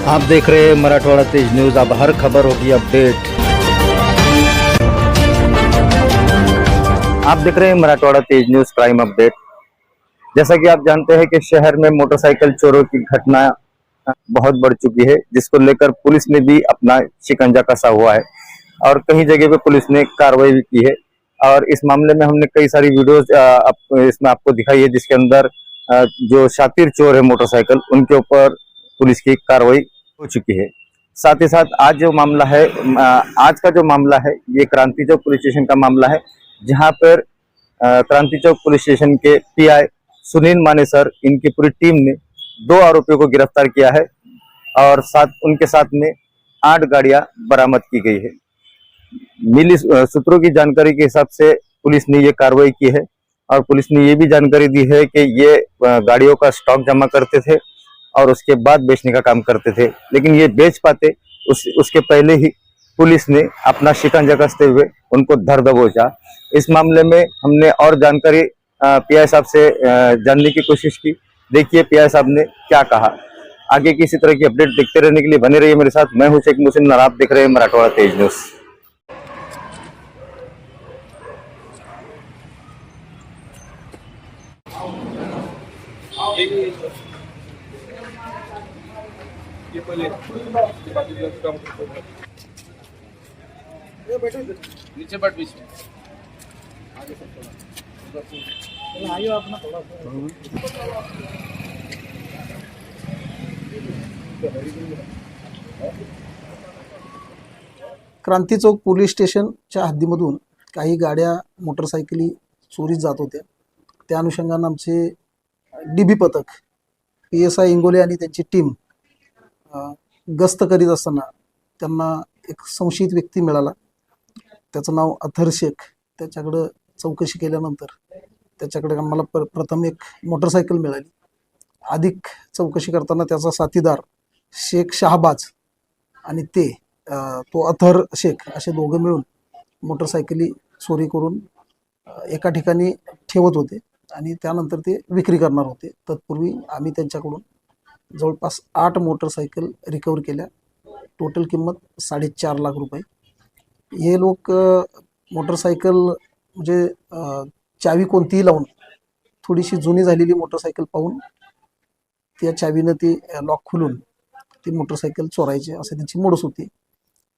आप देख रहे हैं मराठवाड़ा तेज न्यूज। अब हर खबर होगी अपडेट। आप देख रहे हैं मराठवाड़ा तेज न्यूज प्राइम अपडेट। जैसा कि आप जानते हैं कि शहर में मोटरसाइकिल चोरों की घटना बहुत बढ़ चुकी है, जिसको लेकर पुलिस ने भी अपना शिकंजा कसा हुआ है और कई जगह पे पुलिस ने कार्रवाई भी की है। और इस मामले में हमने कई सारी वीडियोस इसमें आपको दिखाई है, जिसके अंदर जो शातिर चोर है मोटरसाइकिल, उनके ऊपर पुलिस की कार्रवाई हो चुकी है। साथ ही साथ आज जो मामला है, आज का जो मामला है, ये क्रांति चौक पुलिस स्टेशन का मामला है, जहां पर क्रांति चौक पुलिस स्टेशन के पीआई सुनील माने सर, इनकी पूरी टीम ने 2 आरोपियों को गिरफ्तार किया है और उनके साथ में 8 गाड़ियां बरामद की गई है। मिली सूत्रों की जानकारी के हिसाब से पुलिस ने ये कार्रवाई की है और पुलिस ने ये भी जानकारी दी है कि ये गाड़ियों का स्टॉक जमा करते थे और उसके बाद बेचने का काम करते थे, लेकिन ये बेच पाते उसके पहले ही पुलिस ने अपना शिकंजा कसते हुए उनको धर दबोचा। इस मामले में हमने और जानकारी पीआई साहब से जानने की कोशिश की। देखिए पीआई साहब ने क्या कहा। आगे की इसी तरह की अपडेट देखते रहने के लिए बने रहिए मेरे साथ। मैं हूं शेख मुहसिन और आप देख रहे हैं मराठवाड़ा तेज न्यूज। नीचे बट बीच में आइए अपना थोड़ा क्रांती चौक पोलीस स्टेशनच्या हद्दीमधून काही गाड्या मोटरसायकली चोरीस जात होत्या। त्या अनुषंगाने आमचे डीबी पथक PSI इंगोले आणि त्यांची टीम गस्त करीत असताना त्यांना एक संशयित व्यक्ती मिळाला। त्याचं नाव अथर शेख। त्याच्याकडे चौकशी केल्यानंतर त्याच्याकडे आम्हाला प्रथम एक मोटरसायकल मिळाली। अधिक चौकशी करताना त्याचा साथीदार शेख शाहबाज आणि तो अथर शेख असे दोघं मिळून मोटरसायकली चोरी करून एका ठिकाणी ठेवत होते आणि त्यानंतर ते विक्री करणार होते। तत्पूर्वी आम्ही त्यांच्याकडून जवळपास 8 मोटरसायकल रिकवर केल्या। टोटल किंमत 4.5 लाख रुपये। हे लोक मोटरसायकल म्हणजे चावी कोणतीही लावून थोडीशी जुनी झालेली मोटरसायकल पाहून त्या चावीने ती लॉक खोलून ती मोटरसायकल चोरायचे असे त्यांची मोडस होती।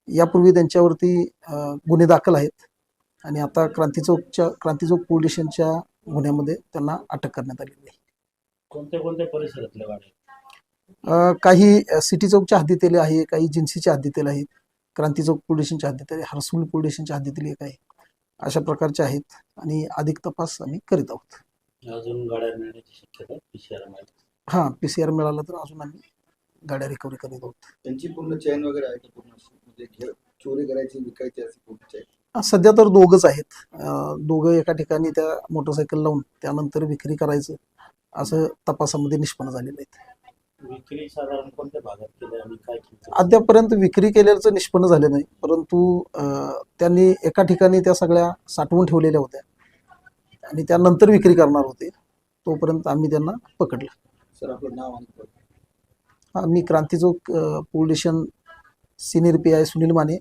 यापूर्वी त्यांच्यावरती गुन्हे दाखल आहेत आणि आता क्रांती चौक पोलीस स्टेशनच्या गुन्ह्यामध्ये त्यांना अटक करण्यात आलेली आहे। कोणते कोणते परिसरातले गाडी? काही सिटी चौकच्या हद्दीतील आहे, काही जिन्सीच्या हद्दीतील आहेत, क्रांती चौक पोलीस स्टेशनच्या हद्दीतील, हरसूल पोलीस स्टेशनच्या हद्दीतील एक आहे। अशा प्रकारचे आहेत आणि अधिक तपास आम्ही करीत आहोत। अजून गाड्या मिळण्याची शक्यता PCR मध्ये? हां, PCR मिळाला तर अजून आम्ही गाड्या रिकव्हरी करीत आहोत। त्यांची पूर्ण चेन वगैरे आहे का? पूर्ण म्हणजे चोरी करायची विकायची अशी पूर्ण चेन? सध्या तर दोघंच आहेत। दोघं एका ठिकाणी त्या मोटरसायकल लावून त्यानंतर विक्री करायचं असं तपासामध्ये निष्पन्न झालेलं आहे। विक्री साधारण कोणत्या भागात केली आणि काय केलं? अद्यापर्यंत विक्री केल्याचं निष्पन्न झालं नाही, परंतु त्यांनी एका ठिकाणी त्या सगळ्या साठवून ठेवलेल्या होत्या आणि त्यानंतर विक्री करणार होते। तोपर्यंत आम्ही त्यांना पकडलं। सर आपलं नाव आणि मी Kranti Chowk police station senior PI Sunil Mane